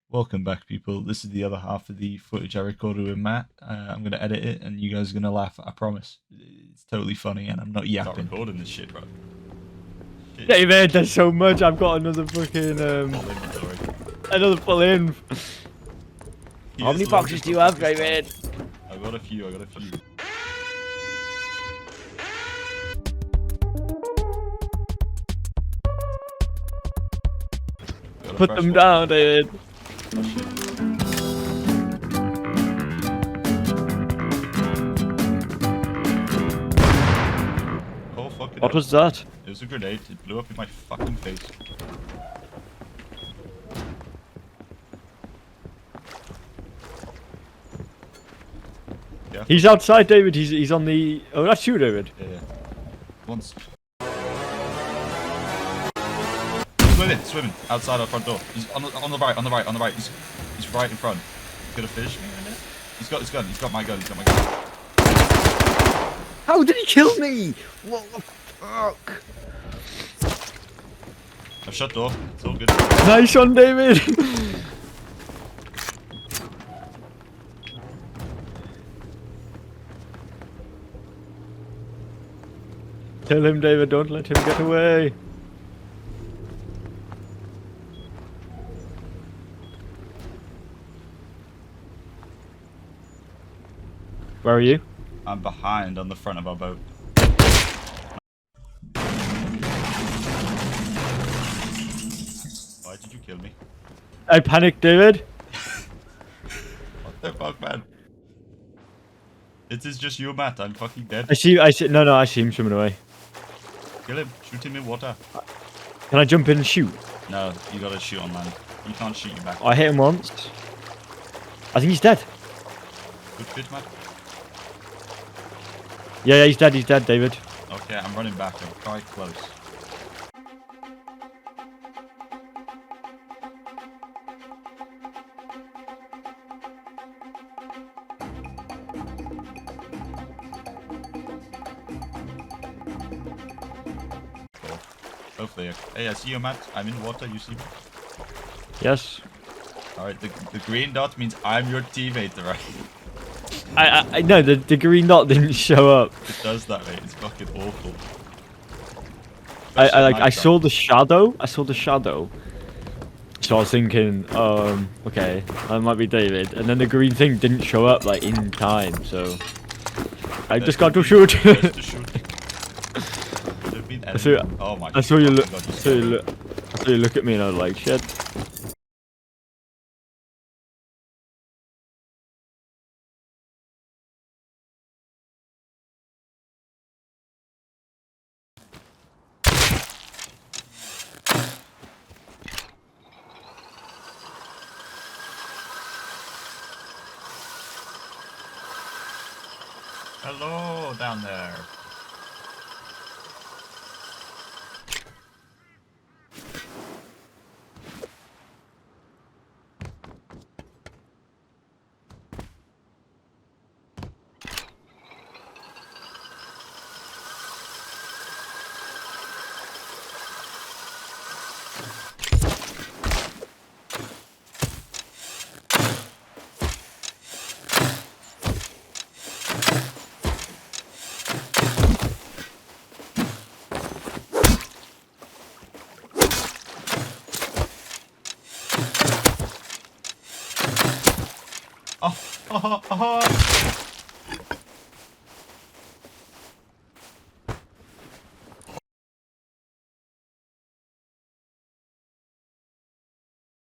Welcome back, people. This is the other half of the footage I recorded with Matt. I'm going to edit it, and you guys are going to laugh. I promise. It's totally funny, and I'm not yapping. Start recording this shit, bro. Shit. David, there's so much. I've got another fucking another full in. How many boxes do you have, David? I got a few. Put them down, David. Oh, shit. Oh, fucking What was that? It was a grenade. It blew up in my fucking face. Yeah. He's outside, David. He's on the. Oh, that's you, David. Yeah. Once. Swimming outside our front door. He's on the right. He's right in front. He's gonna finish me in a minute. He's got his gun. He's got my gun. How did he kill me? What the fuck? I've shut door. It's all good. Nice one, David. Tell him, David. Don't let him get away. Where are you? I'm behind on the front of our boat. Why did you kill me? I panicked, David. What the fuck, man? It is just you, Matt. I'm fucking dead. I see. No, I see him swimming away. Kill him. Shoot him in water. Can I jump in and shoot? No, you gotta shoot on land. You can't shoot you back. I hit him once. I think he's dead. Good fit, Matt. Yeah, he's dead, David. Okay, I'm running back. I'm quite close. Cool. Hopefully. Hey, I see you, Matt. I'm in water. You see me? Yes. Alright, the green dot means I'm your teammate, right? I know the green dot didn't show up. It does that, mate. It's fucking awful. I saw the shadow. So I was thinking, okay, that might be David. And then the green thing didn't show up like in time, so I just got to shoot. Oh my I saw you look. God, I saw you look at me, and I was like, shit. Hello down there. Oh.